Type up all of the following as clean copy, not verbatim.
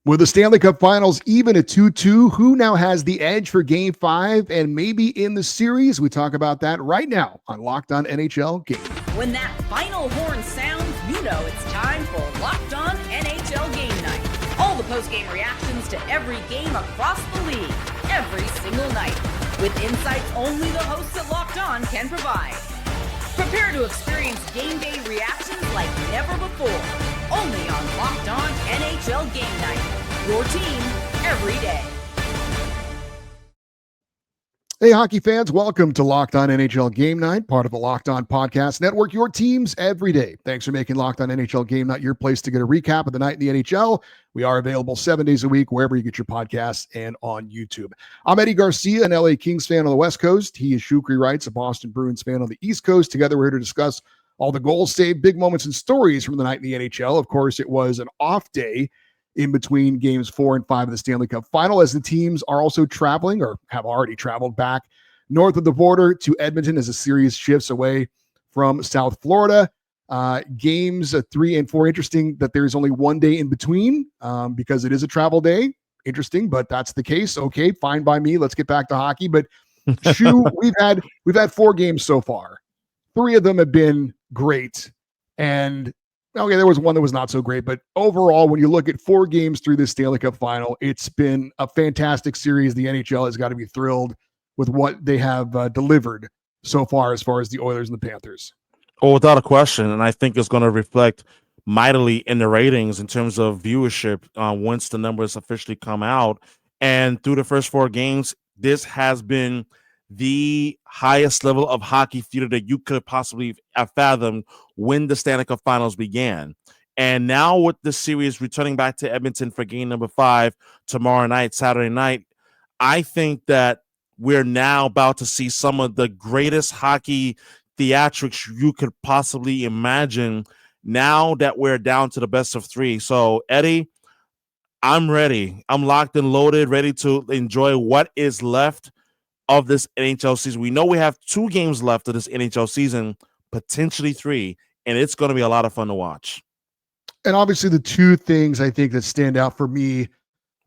With the Stanley Cup Finals even at 2-2, who now has the edge for Game 5 and maybe in the series? We talk about that right now on Locked On NHL Game Night. When that final horn sounds, you know it's time for Locked On NHL Game Night. All the post-game reactions to every game across the league, every single night, with insights only the hosts at Locked On can provide. Prepare to experience game day reactions like never before. Only on Locked On NHL Game Night. Your team every day. Hey, hockey fans, welcome to Locked On NHL Game Night, part of the Locked On Podcast Network, your teams every day. Thanks for making Locked On NHL Game Night your place to get a recap of the night in the NHL. We are available 7 days a week, wherever you get your podcasts and on YouTube. I'm Eddie Garcia, an LA Kings fan on the West Coast. He is Shukri Wrights, a Boston Bruins fan on the East Coast. Together, we're here to discuss all the goals saved, big moments, and stories from the night in the NHL. Of course, it was an off day in between games 4 and 5 of the Stanley Cup Final, as the teams are also traveling or have already traveled back north of the border to Edmonton as the series shifts away from South Florida. Games 3 and 4, interesting that there's only 1 day in between because it is a travel day. Interesting, but that's the case. Okay, fine by me. Let's get back to hockey. But Shu, we've had 4 games so far. 3 of them have been great. And okay, there was one that was not so great, but overall, when you look at 4 games through this Stanley Cup Final, it's been a fantastic series. The NHL has got to be thrilled with what they have delivered so far as the Oilers and the Panthers. Oh, without a question. And I think it's going to reflect mightily in the ratings in terms of viewership once the numbers officially come out. And through the first 4 games, this has been the highest level of hockey theater that you could possibly have fathomed when the Stanley Cup Finals began. And now with the series returning back to Edmonton for game number 5 tomorrow night, Saturday night, I think that we're now about to see some of the greatest hockey theatrics you could possibly imagine now that we're down to the best of 3. So, Eddie, I'm ready. I'm locked and loaded, ready to enjoy what is left of this NHL season. We know we have 2 games left of this NHL season, potentially 3, and it's going to be a lot of fun to watch. And obviously the 2 things I think that stand out for me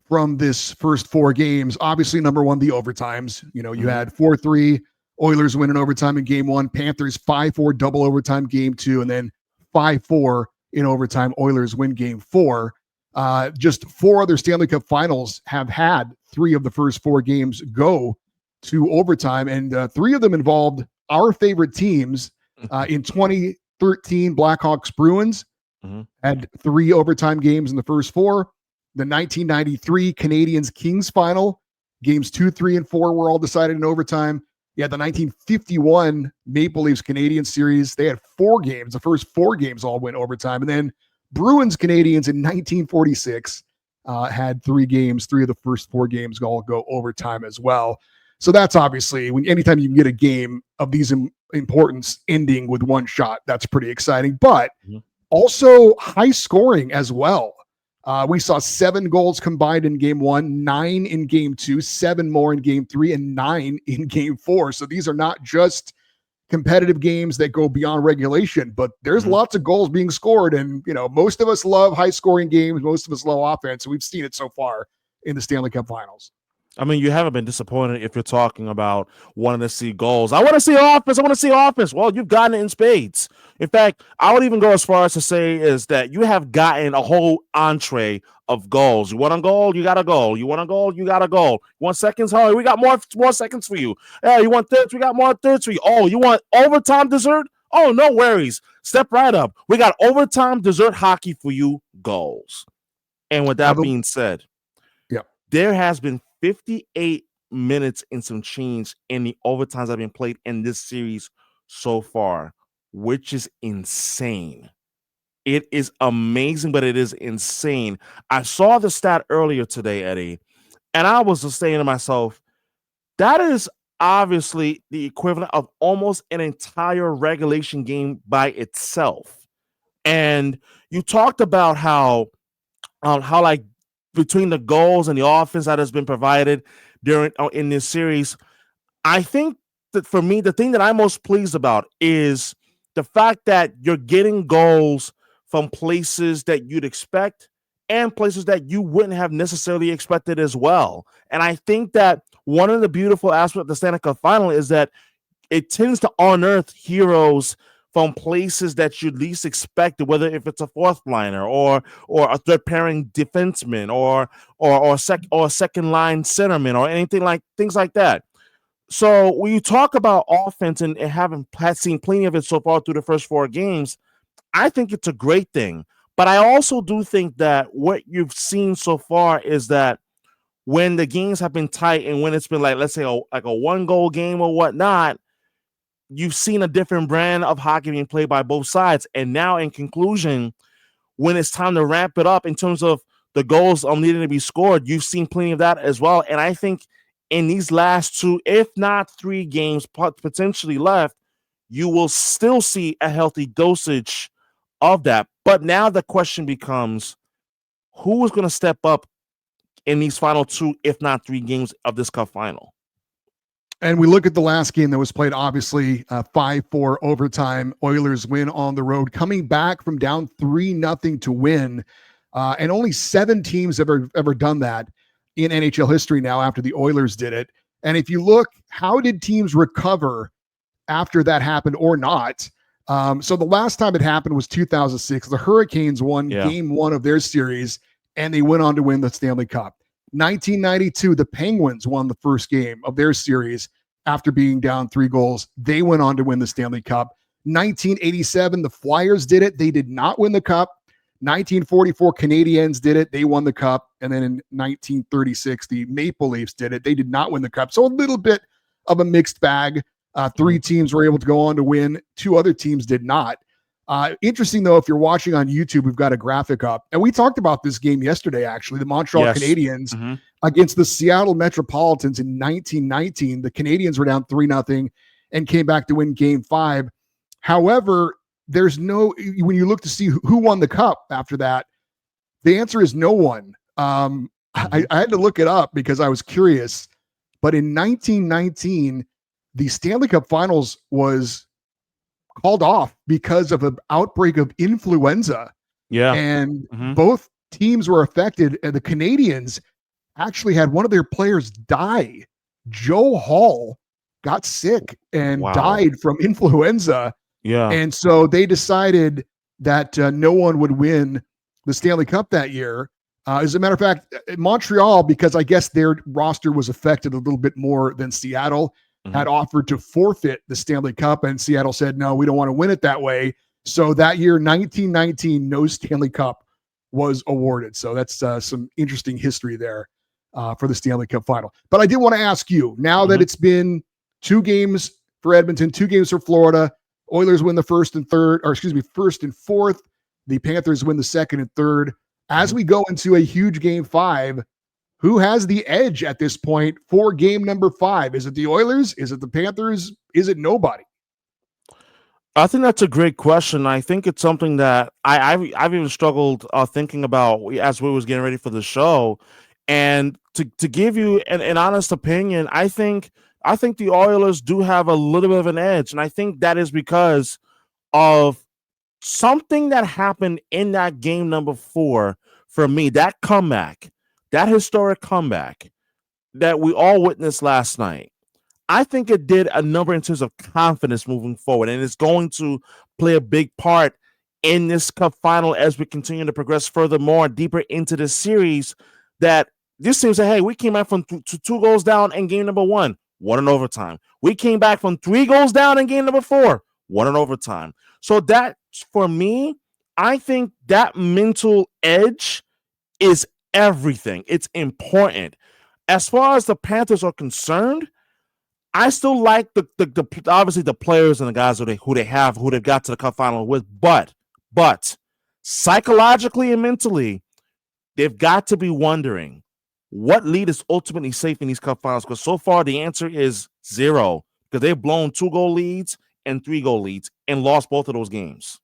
from this first 4 games, obviously number 1, the overtimes. You know, you had 4-3 Oilers win in overtime in game 1, Panthers 5-4 double overtime game 2, and then 5-4 in overtime Oilers win game 4. Just 4 other Stanley Cup Finals have had 3 of the first 4 games go to overtime, and 3 of them involved our favorite teams. In 2013, Blackhawks Bruins had 3 overtime games in the first 4. The 1993 Canadiens Kings final, games 2, 3, and 4 were all decided in overtime. Yeah, the 1951 Maple Leafs Canadiens series, they had 4 games. The first 4 games all went overtime. And then Bruins Canadiens in 1946 had 3 games. 3 of the first 4 games all go overtime as well. So that's obviously, anytime you can get a game of these importance ending with 1 shot, that's pretty exciting. But also high scoring as well. We saw 7 goals combined in game 1, 9 in game 2, 7 more in game 3, and 9 in game 4. So these are not just competitive games that go beyond regulation, but there's lots of goals being scored. And, you know, most of us love high scoring games. Most of us love offense. We've seen it so far in the Stanley Cup Finals. I mean, you haven't been disappointed if you're talking about wanting to see goals. I want to see offense. I want to see offense. Well, you've gotten it in spades. In fact, I would even go as far as to say is that you have gotten a whole entree of goals. You want a goal? You got a goal. You want a goal? You got a goal. You want seconds? Oh, we got more seconds for you. Yeah, you want thirds? We got more thirds for you. Oh, you want overtime dessert? Oh, no worries. Step right up. We got overtime dessert hockey for you. Goals. And with that being said, there has been 58 minutes and some change in the overtimes that have been played in this series so far, which is insane. It is amazing, but it is insane. I saw the stat earlier today, Eddie, and I was just saying to myself, that is obviously the equivalent of almost an entire regulation game by itself. And you talked about how like between the goals and the offense that has been provided during in this series, I think that for me, the thing that I'm most pleased about is the fact that you're getting goals from places that you'd expect and places that you wouldn't have necessarily expected as well. And I think that one of the beautiful aspects of the Stanley Cup Final is that it tends to unearth heroes from places that you least expected, whether if it's a fourth liner or a third pairing defenseman or a second line centerman or anything like things like that. So when you talk about offense and having seen plenty of it so far through the first 4 games, I think it's a great thing. But I also do think that what you've seen so far is that when the games have been tight and when it's been like, let's say, a 1-goal game or whatnot, you've seen a different brand of hockey being played by both sides. And now, in conclusion, when it's time to ramp it up in terms of the goals needing to be scored, you've seen plenty of that as well. And I think in these last 2, if not 3 games potentially left, you will still see a healthy dosage of that. But now the question becomes, who is going to step up in these final 2, if not 3 games of this Cup Final? And we look at the last game that was played, obviously 5-4 overtime. Oilers win on the road, coming back from down 3-0 to win. And only 7 teams have ever done that in NHL history now after the Oilers did it. And if you look, how did teams recover after that happened or not? So the last time it happened was 2006. The Hurricanes won game 1 of their series, and they went on to win the Stanley Cup. 1992, the Penguins won the first game of their series after being down 3 goals. They went on to win the Stanley Cup. 1987, the Flyers did it. They did not win the Cup. 1944, Canadiens did it. They won the Cup. And then in 1936, the Maple Leafs did it. They did not win the Cup. So a little bit of a mixed bag. 3 teams were able to go on to win. 2 other teams did not. Interesting, though, if you're watching on YouTube, we've got a graphic up. And we talked about this game yesterday, actually. The Montreal Canadiens against the Seattle Metropolitans in 1919. The Canadiens were down 3-0 and came back to win game 5. However, there's no, when you look to see who won the Cup after that, the answer is no one. I had to look it up because I was curious. But in 1919, the Stanley Cup Finals was called off because of an outbreak of influenza. Yeah. And both teams were affected. And the Canadiens actually had one of their players die. Joe Hall got sick and died from influenza. Yeah. And so they decided that no one would win the Stanley Cup that year. As a matter of fact, Montreal, because I guess their roster was affected a little bit more than Seattle, had offered to forfeit the Stanley Cup, and Seattle said, no, we don't want to win it that way. So that year, 1919, no Stanley Cup was awarded. So that's some interesting history there for the Stanley Cup Final. But I did want to ask you, now that it's been 2 games for Edmonton, 2 games for Florida, Oilers win the first and fourth. The Panthers win the second and third. As we go into a huge game 5, who has the edge at this point for game number 5? Is it the Oilers? Is it the Panthers? Is it nobody? I think that's a great question. I think it's something that I've even struggled thinking about as we was getting ready for the show. And to give you an honest opinion, I think the Oilers do have a little bit of an edge. And I think that is because of something that happened in that game number 4 for me, that comeback. That historic comeback that we all witnessed last night, I think it did a number in terms of confidence moving forward, and it's going to play a big part in this Cup Final as we continue to progress furthermore deeper into the series. That this seems that, hey, we came back from 2 goals down in game number 1, won in overtime. We came back from 3 goals down in game number 4, won in overtime. So that, for me, I think that mental edge is everything. It's important. As far as the Panthers are concerned, I still like the obviously the players and the guys who they've got to the Cup Final with, but psychologically and mentally, they've got to be wondering what lead is ultimately safe in these Cup Finals, because so far the answer is 0, because they've blown 2-goal leads and 3-goal leads and lost both of those games.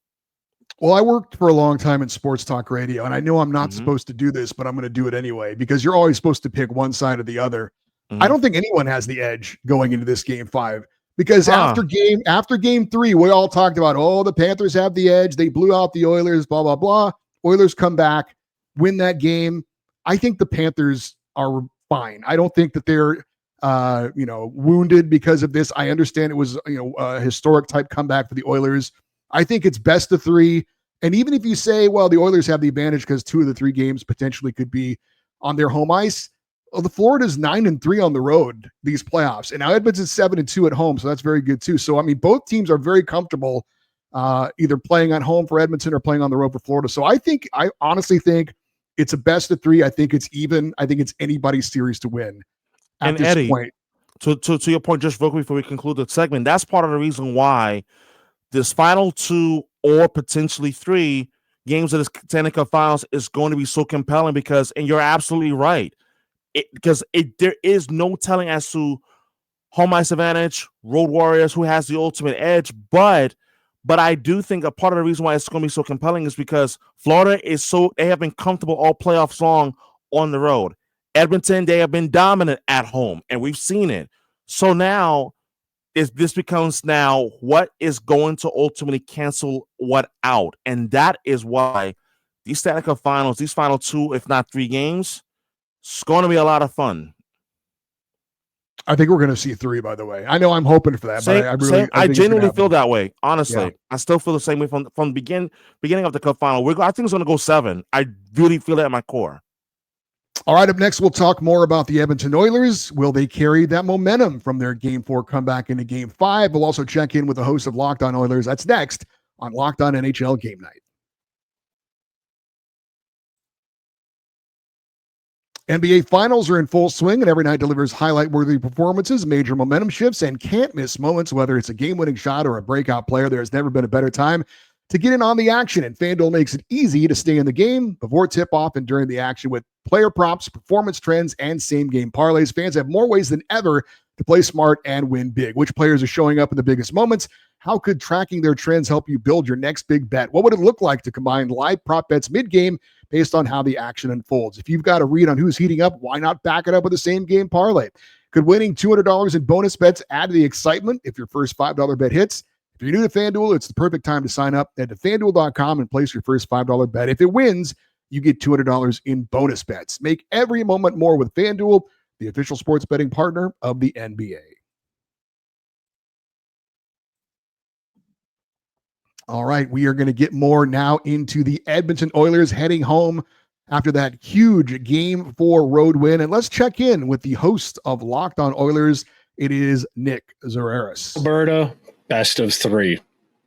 Well, I worked for a long time in sports talk radio, and I know I'm not supposed to do this, but I'm going to do it anyway, because you're always supposed to pick one side or the other. I don't think anyone has the edge going into this game 5, because after game 3, we all talked about, the Panthers have the edge. They blew out the Oilers, blah, blah, blah. Oilers come back. win that game. I think the Panthers are fine. I don't think that they're wounded because of this. I understand it was a historic type comeback for the Oilers. I think it's best of 3. And even if you say, well, the Oilers have the advantage because 2 of the 3 games potentially could be on their home ice. Well, the Florida's 9-3 on the road these playoffs, and now Edmonton's 7-2 at home, so that's very good too. So I mean, both teams are very comfortable either playing at home for Edmonton or playing on the road for Florida. So I honestly think it's a best of 3. I think it's even. I think it's anybody's series to win at this Eddie, point. To your point, just real quick before we conclude the segment, that's part of the reason why this final 2 or potentially 3 games of the Stanley Cup Finals is going to be so compelling because, and you're absolutely right, there is no telling as to home ice advantage, road warriors, who has the ultimate edge, but I do think a part of the reason why it's going to be so compelling is because Florida they have been comfortable all playoffs long on the road. Edmonton, they have been dominant at home, and we've seen it. So now this becomes now what is going to ultimately cancel what out, and that is why these Stanley Cup Finals, these final 2, if not 3 games, it's going to be a lot of fun. I think we're going to see 3, by the way. I know I'm hoping for that, but I genuinely feel that way. Honestly, yeah. I still feel the same way from the beginning of the Cup Final. I think it's going to go 7. I really feel that at my core. All right, up next, we'll talk more about the Edmonton Oilers. Will they carry that momentum from their Game 4 comeback into Game 5? We'll also check in with the host of Locked On Oilers. That's next on Locked On NHL Game Night. NBA Finals are in full swing, and every night delivers highlight-worthy performances, major momentum shifts, and can't-miss moments. Whether it's a game-winning shot or a breakout player, there has never been a better time to get in on the action, and FanDuel makes it easy to stay in the game before tip-off and during the action with player props, performance trends, and same-game parlays. Fans have more ways than ever to play smart and win big. Which players are showing up in the biggest moments? How could tracking their trends help you build your next big bet? What would it look like to combine live prop bets mid-game based on how the action unfolds? If you've got a read on who's heating up, why not back it up with a same-game parlay? Could winning $200 in bonus bets add to the excitement if your first $5 bet hits? If you're new to FanDuel, it's the perfect time to sign up. Head to FanDuel.com and place your first $5 bet. If it wins, you get $200 in bonus bets. Make every moment more with FanDuel, the official sports betting partner of the NBA. All right, we are going to get more now into the Edmonton Oilers heading home after that huge Game 4 road win. And let's check in with the host of Locked On Oilers. It is Nick Zerreras. Alberta, best of 3.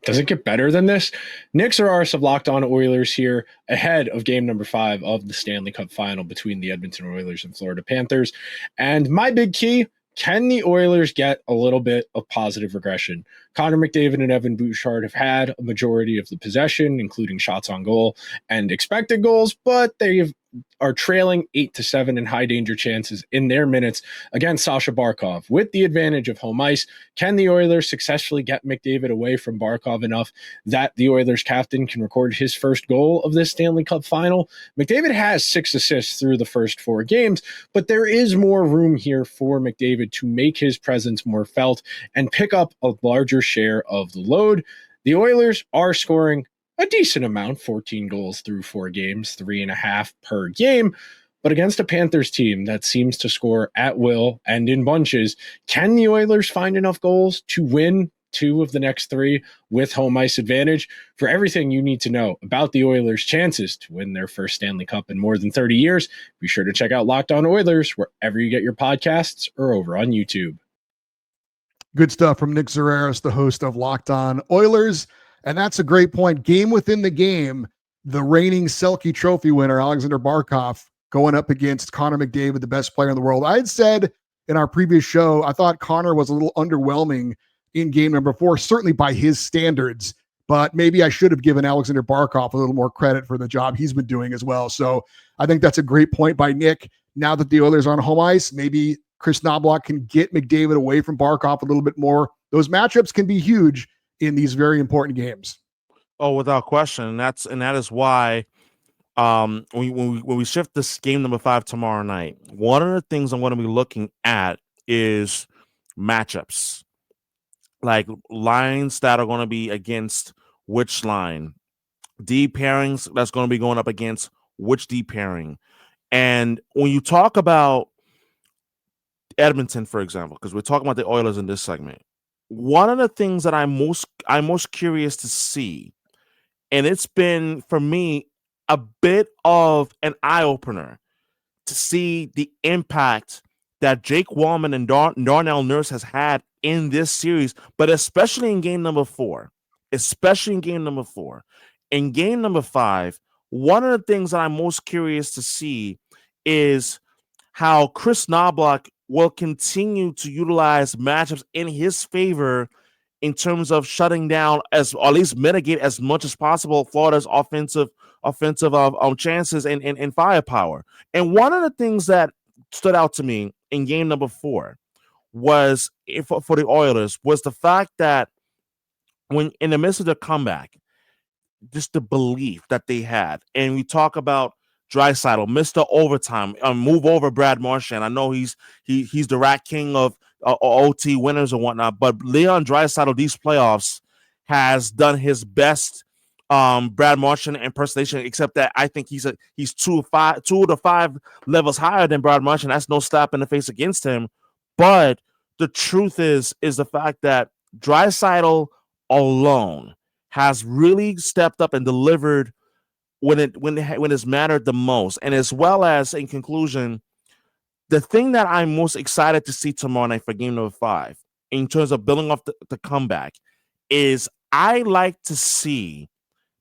Does it get better than this? Nick Zerreras of Locked On Oilers here ahead of game number 5 of the Stanley Cup Final between the Edmonton Oilers and Florida Panthers. And my big key, can the Oilers get a little bit of positive regression? Connor McDavid and Evan Bouchard have had a majority of the possession, including shots on goal and expected goals, but they are trailing 8-7 in high danger chances in their minutes against Sasha Barkov. With the advantage of home ice, can the Oilers successfully get McDavid away from Barkov enough that the Oilers captain can record his first goal of this Stanley Cup Final? McDavid has 6 assists through the first 4 games, but there is more room here for McDavid to make his presence more felt and pick up a larger share of the load. The Oilers are scoring a decent amount, 14 goals through 4 games, 3.5 per game. But against a Panthers team that seems to score at will and in bunches, can the Oilers find enough goals to win 2 of the next 3 with home ice advantage? For everything you need to know about the Oilers' chances to win their first Stanley Cup in more than 30 years, be sure to check out Locked On Oilers wherever you get your podcasts or over on YouTube. Good stuff from Nick Zerreras, the host of Locked On Oilers. And that's a great point. Game within the game, the reigning Selke Trophy winner, Alexander Barkov, going up against Connor McDavid, the best player in the world. I had said in our previous show, I thought Connor was a little underwhelming in game number 4, certainly by his standards, but maybe I should have given Alexander Barkov a little more credit for the job he's been doing as well. So I think that's a great point by Nick. Now that the Oilers are on home ice, maybe Chris Knoblauch can get McDavid away from Barkov a little bit more. Those matchups can be huge in these very important games. Oh, without question. And that is why when we shift this game number 5 tomorrow night, one of the things I'm going to be looking at is matchups, like lines that are going to be against which line, D pairings that's going to be going up against which deep pairing. And when you talk about Edmonton, for example, because we're talking about the Oilers in this segment, one of the things that I'm most curious to see, and it's been for me a bit of an eye opener to see the impact that Jake Wallman and Darnell Nurse has had in this series, but especially in game number 4. Especially in game number 4. In game number 5, one of the things that I'm most curious to see is how Chris Knoblauch will continue to utilize matchups in his favor in terms of shutting down or at least mitigate as much as possible Florida's offensive chances and firepower. And one of the things that stood out to me in game number 4 was for the Oilers was the fact that when in the midst of the comeback, just the belief that they had. And we talk about Draisaitl, Mr. Overtime, move over Brad Marchand. I know he's the rat king of OT winners and whatnot, but Leon Draisaitl these playoffs has done his best Brad Marchand impersonation, except that I think he's 2 to 5 levels higher than Brad Marchand. That's no slap in the face against him. But the truth is the fact that Draisaitl alone has really stepped up and delivered when it's mattered the most. And as well as, in conclusion, the thing that I'm most excited to see tomorrow night for game number 5, in terms of building off the comeback, is I like to see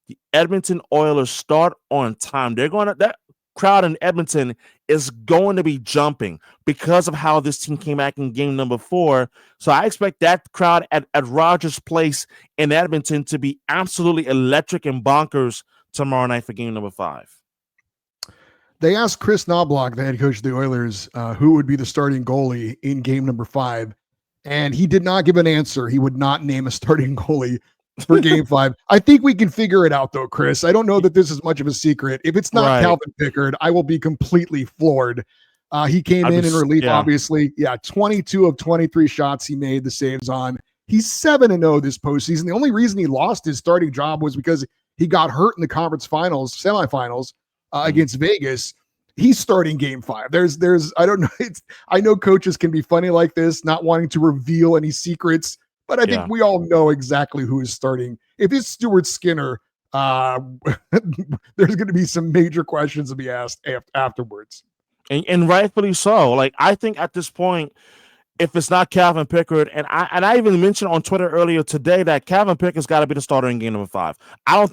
the Edmonton Oilers start on time. That crowd in Edmonton is going to be jumping because of how this team came back in game number 4. So I expect that crowd at Rogers Place in Edmonton to be absolutely electric and bonkers tomorrow night for game number 5. They asked Chris Knoblauch, the head coach of the Oilers, who would be the starting goalie in game number 5, and he did not give an answer. He would not name a starting goalie for game 5. I think we can figure it out, though, Chris. I don't know that this is much of a secret. If it's not Calvin Pickard, I will be completely floored. He came in relief, obviously. Yeah, 22 of 23 shots he made the saves on. He's 7-0 this postseason. The only reason he lost his starting job was because he got hurt in the conference semifinals against Vegas. He's starting game 5. There's I don't know. I know coaches can be funny like this, not wanting to reveal any secrets, but I think we all know exactly who is starting. If it's Stuart Skinner, there's going to be some major questions to be asked afterwards. And rightfully so. Like, I think at this point, if it's not Calvin Pickard, and I even mentioned on Twitter earlier today that Calvin Pickard's got to be the starter in game number 5.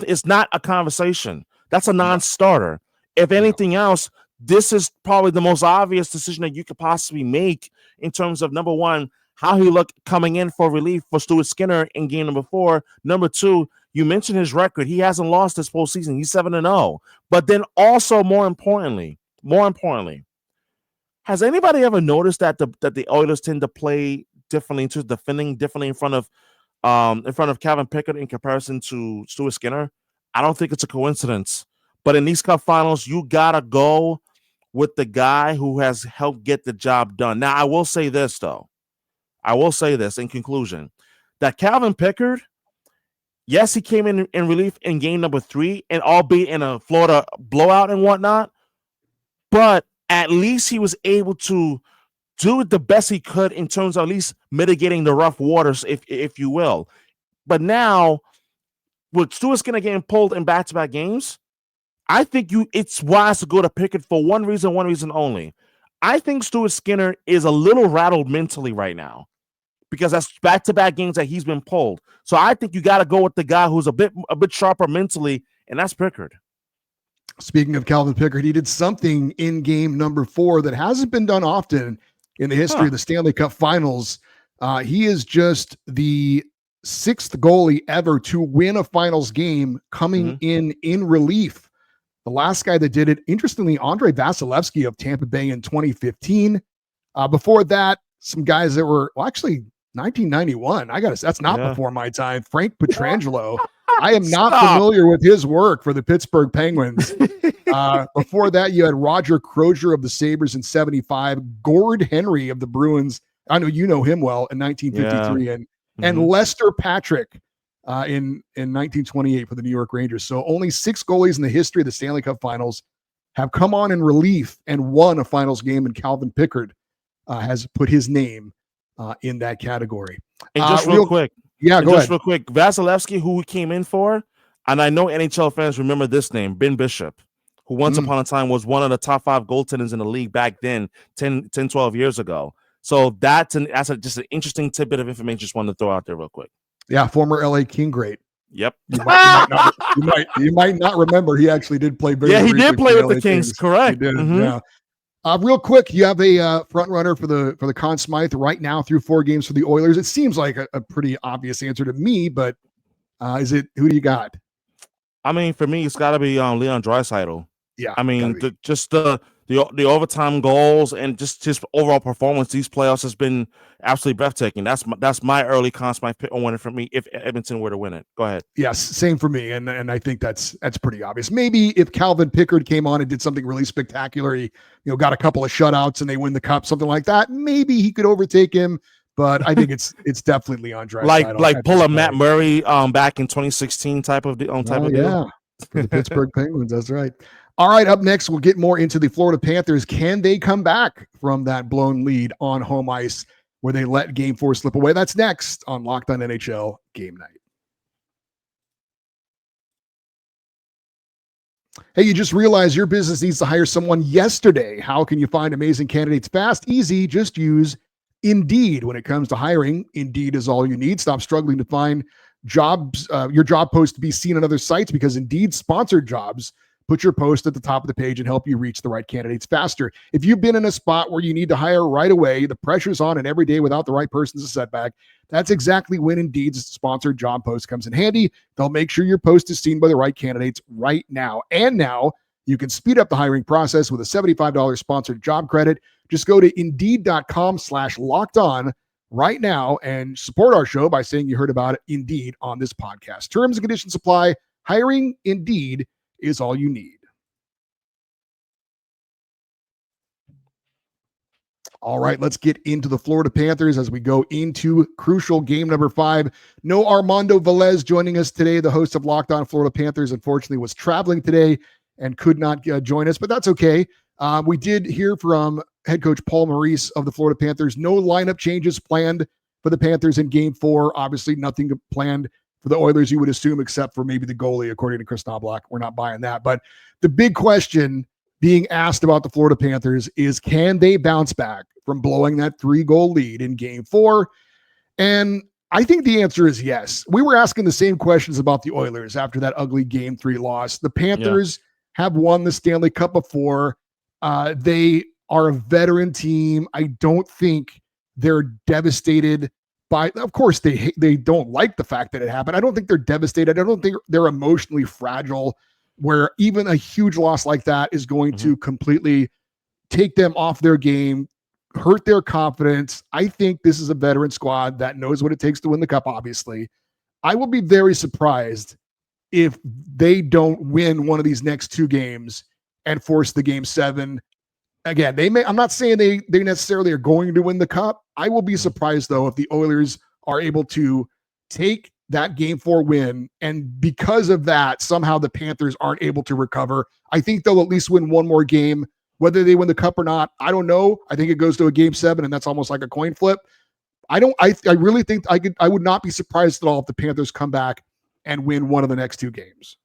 It's not a conversation. That's a non-starter. If anything else, this is probably the most obvious decision that you could possibly make in terms of, number one, how he looked coming in for relief for Stuart Skinner in game number 4. Number 2, you mentioned his record. He hasn't lost this postseason. He's 7-0. But then also, more importantly, has anybody ever noticed that the Oilers tend to play differently, to defending differently in front of Calvin Pickard in comparison to Stuart Skinner? I don't think it's a coincidence. But in these Cup Finals, you gotta go with the guy who has helped get the job done. Now, I will say this, though. I will say this in conclusion, that Calvin Pickard, yes, he came in relief in game number 3, and albeit in a Florida blowout and whatnot, but at least he was able to do the best he could in terms of at least mitigating the rough waters, if you will. But now, with Stuart Skinner getting pulled in back-to-back games, I think it's wise to go to Pickard for one reason only. I think Stuart Skinner is a little rattled mentally right now because that's back-to-back games that he's been pulled. So I think you got to go with the guy who's a bit sharper mentally, and that's Pickard. Speaking of Calvin Pickard, he did something in game number 4 that hasn't been done often in the history of the Stanley Cup Finals. He is just the 6th goalie ever to win a finals game coming in relief. The last guy that did it, interestingly, Andrei Vasilevsky of Tampa Bay in 2015. Before that, some guys that were, actually 1991. That's not before my time. Frank Pietrangelo. I am not familiar with his work for the Pittsburgh Penguins. Before that, you had Roger Crozier of the Sabres in 75, Gord Henry of the Bruins. I know you know him well in 1953, and Lester Patrick in 1928 for the New York Rangers. So only 6 goalies in the history of the Stanley Cup Finals have come on in relief and won a finals game, and Calvin Pickard has put his name in that category. And just real quick. Yeah, go ahead. Real quick. Vasilevsky, who he came in for, and I know NHL fans remember this name, Ben Bishop, who once upon a time was one of the top 5 goaltenders in the league back then, 10, 12 years ago. So that's just an interesting tidbit of information just wanted to throw out there real quick. Yeah, former LA King great. Yep. You might not remember he actually did play very he did play with the Kings, correct. He did, yeah. Real quick, you have a front runner for the Conn Smythe right now through 4 games for the Oilers. It seems like a pretty obvious answer to me, but who do you got? I mean, for me, it's got to be Leon Draisaitl. Yeah, I mean, the overtime goals and just his overall performance these playoffs has been absolutely breathtaking. That's my early Conn Smythe pick winner for me if Edmonton were to win it. Go ahead. Yes, same for me, and I think that's pretty obvious. Maybe if Calvin Pickard came on and did something really spectacular, he got a couple of shutouts and they win the cup, something like that, maybe he could overtake him. But I think it's definitely Leon Draisaitl. like pull a Matt Murray back in 2016 type of deal. Yeah, for the Pittsburgh Penguins. That's right. All right, up next, we'll get more into the Florida Panthers. Can they come back from that blown lead on home ice where they let Game 4 slip away? That's next on Locked On NHL Game Night. Hey, you just realized your business needs to hire someone yesterday. How can you find amazing candidates fast? Easy. Just use Indeed. When it comes to hiring, Indeed is all you need. Stop struggling to find jobs, your job post to be seen on other sites, because Indeed sponsored jobs put your post at the top of the page and help you reach the right candidates faster. If you've been in a spot where you need to hire right away, the pressure's on, and every day without the right person is a setback, that's exactly when Indeed's sponsored job post comes in handy. They'll make sure your post is seen by the right candidates right now. And now you can speed up the hiring process with a $75 sponsored job credit. Just go to Indeed.com/lockedon right now and support our show by saying you heard about it, Indeed, on this podcast. Terms and conditions apply. Hiring Indeed is all you need. All right, let's get into the Florida Panthers as we go into crucial game number 5. No Armando Velez joining us today. The host of Locked On Florida Panthers, unfortunately, was traveling today and could not join us, but that's okay. We did hear from head coach Paul Maurice of the Florida Panthers. No lineup changes planned for the Panthers in game 4. Obviously, nothing planned for the Oilers, you would assume, except for maybe the goalie, according to Chris Knoblauch. We're not buying that. But the big question being asked about the Florida Panthers is, can they bounce back from blowing that 3-goal lead in game 4? And I think the answer is yes. We were asking the same questions about the Oilers after that ugly game 3 loss. The Panthers have won the Stanley Cup before. They are a veteran team. I don't think they're devastated by, of course, they don't like the fact that it happened. I don't think they're devastated. I don't think they're emotionally fragile, where even a huge loss like that is going to completely take them off their game, hurt their confidence. I think this is a veteran squad that knows what it takes to win the cup, obviously. I will be very surprised if they don't win one of these next 2 games and force the game 7. Again, I'm not saying they necessarily are going to win the cup. I will be surprised, though, if the Oilers are able to take that game 4 win, and because of that, somehow the Panthers aren't able to recover. I think they'll at least win one more game. Whether they win the cup or not, I don't know. I think it goes to a game 7, and that's almost like a coin flip. I really think I would not be surprised at all if the Panthers come back and win one of the next 2 games.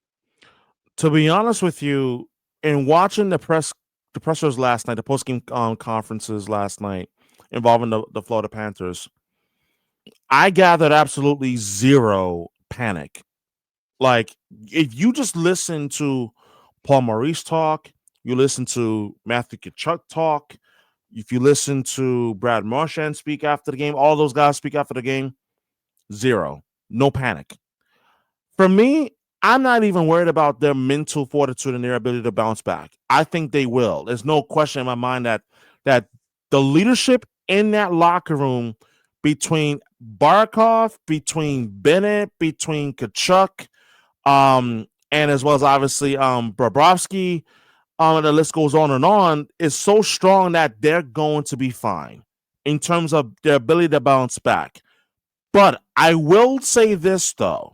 To be honest with you, in watching the pressers last night, the post-game conferences last night involving the Florida Panthers, I gathered absolutely zero panic. Like, if you just listen to Paul Maurice talk, you listen to Matthew Tkachuk talk, if you listen to Brad Marchand speak after the game, all those guys speak after the game, zero. No panic. For me, I'm not even worried about their mental fortitude and their ability to bounce back. I think they will. There's no question in my mind that the leadership in that locker room, between Barkov, between Bennett, between Tkachuk, and as well as obviously Bobrovsky, the list goes on, is so strong that they're going to be fine in terms of their ability to bounce back. But I will say this, though.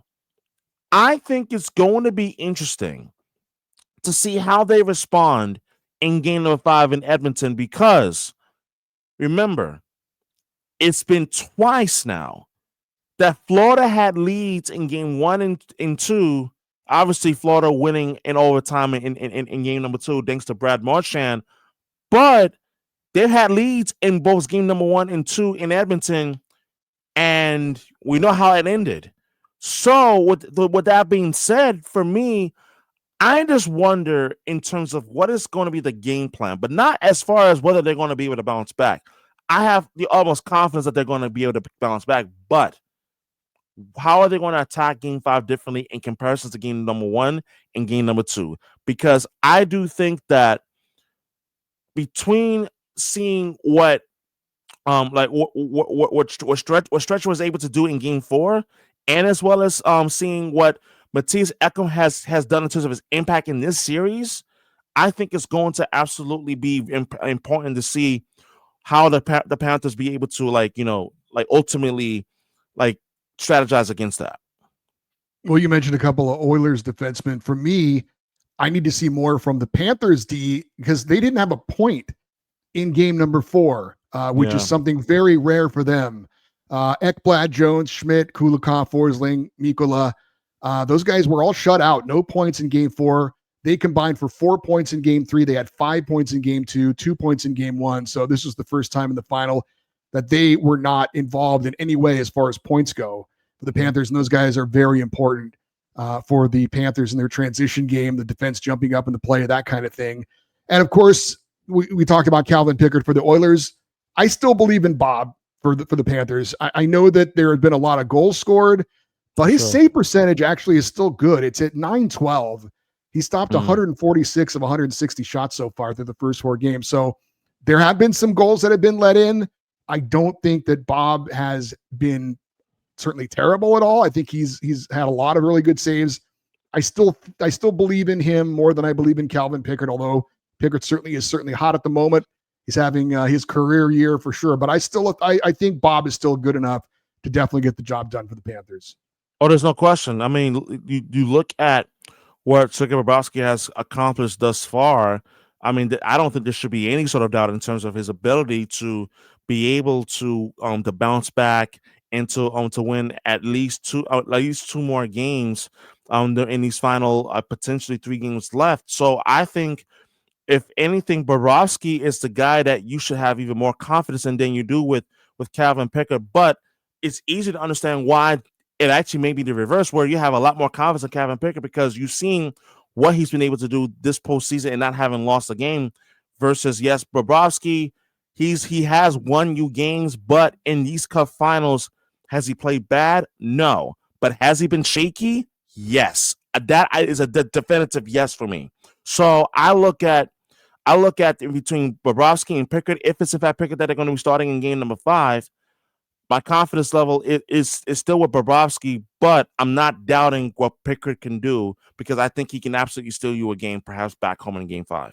I think it's going to be interesting to see how they respond in game number 5 in Edmonton, because remember, it's been twice now that Florida had leads in game 1 and 2. Obviously, Florida winning in overtime in game number 2 thanks to Brad Marchand. But they've had leads in both game number 1 and 2 in Edmonton, and we know how it ended. So with that being said, for me, I just wonder in terms of what is going to be the game plan, but not as far as whether they're going to be able to bounce back. I have the utmost confidence that they're going to be able to bounce back, but how are they going to attack game 5 differently in comparison to game number 1 and game number 2? Because I do think that between seeing what Stretch was able to do in game 4, and as well as seeing what Mattias Ekholm has done in terms of his impact in this series, I think it's going to absolutely be important to see how the Panthers be able to ultimately strategize against that. Well, you mentioned a couple of Oilers defensemen. For me, I need to see more from the Panthers D, because they didn't have a point in game number 4, which is something very rare for them. Ekblad, Jones, Schmidt, Kulikov, Forsling, Mikkola, those guys were all shut out. No points in game 4. They combined for 4 points in game 3. They had 5 points in game 2, 2 points in game 1. So this was the first time in the final that they were not involved in any way as far as points go for the Panthers. And those guys are very important for the Panthers in their transition game, the defense jumping up in the play, that kind of thing. And of course, we talked about Calvin Pickard for the Oilers. I still believe in Bob for the Panthers. I know that there have been a lot of goals scored, but his save percentage actually is still good. It's at .912. He stopped 146 of 160 shots so far through the first 4 games. So there have been some goals that have been let in. I don't think that Bob has been certainly terrible at all. I think he's had a lot of really good saves. I still believe in him more than I believe in Calvin Pickard, although Pickard is certainly hot at the moment. He's having his career year for sure, but I think Bob is still good enough to definitely get the job done for the Panthers. Oh, there's no question. I mean, you look at what Sergei Bobrovsky has accomplished thus far. I mean, I don't think there should be any sort of doubt in terms of his ability to be able to bounce back and to win at least two more games in these final potentially 3 games left. So I think, if anything, Bobrovsky is the guy that you should have even more confidence in than you do with Calvin Pickard. But it's easy to understand why it actually may be the reverse, where you have a lot more confidence in Calvin Pickard because you've seen what he's been able to do this postseason and not having lost a game. Versus, yes, Bobrovsky, he has won you games, but in these Cup Finals, has he played bad? No. But has he been shaky? Yes. That is a definitive yes for me. So I look at between Bobrovsky and Pickard, if it's in fact Pickard that they're going to be starting in game number 5, my confidence level is still with Bobrovsky, but I'm not doubting what Pickard can do because I think he can absolutely steal you a game, perhaps back home in game 5.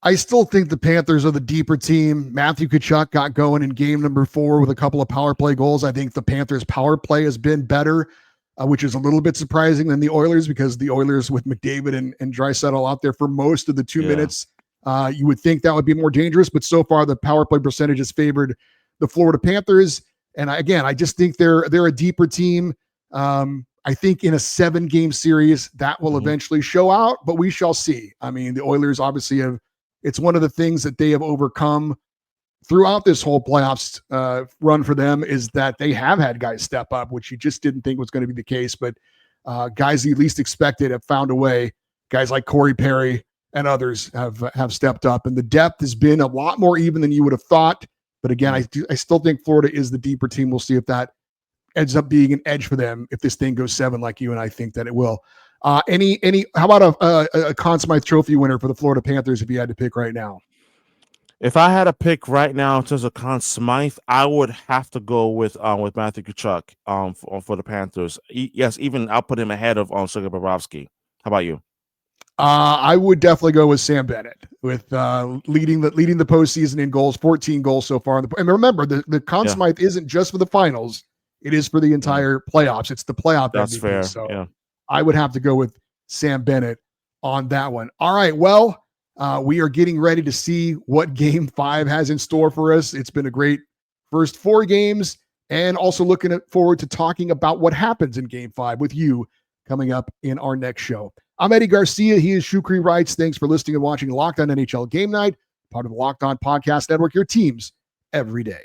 I still think the Panthers are the deeper team. Matthew Tkachuk got going in game number 4 with a couple of power play goals. I think the Panthers' power play has been better, which is a little bit surprising than the Oilers, because the Oilers with McDavid and Draisaitl out there for most of the 2 minutes, you would think that would be more dangerous. But so far, the power play percentage has favored the Florida Panthers. And I just think they're a deeper team. I think in a 7-game series that will eventually show out, but we shall see. I mean, the Oilers obviously it's one of the things that they have overcome throughout this whole playoffs run for them, is that they have had guys step up, which you just didn't think was going to be the case. But guys you least expected have found a way. Guys like Corey Perry and others have stepped up, and the depth has been a lot more even than you would have thought. But again, I still think Florida is the deeper team. We'll see if that ends up being an edge for them if this thing goes 7 like you and I think that it will. How about a Conn Smythe Trophy winner for the Florida Panthers if you had to pick right now? If I had to pick right now in terms of Conn Smythe, I would have to go with Matthew Tkachuk for the Panthers. Yes, even I'll put him ahead of Sergei Bobrovsky. How about you? I would definitely go with Sam Bennett with leading the postseason in goals, 14 goals so far. And remember, the Conn Smythe isn't just for the finals; it is for the entire playoffs. It's the playoff That's MVP. fair. So I would have to go with Sam Bennett on that one. All right. Well, we are getting ready to see what Game 5 has in store for us. It's been a great first 4 games, and also looking forward to talking about what happens in Game 5 with you coming up in our next show. I'm Eddie Garcia. He is Shukri Wrights. Thanks for listening and watching Locked On NHL Game Night, part of the Locked On Podcast Network, your teams every day.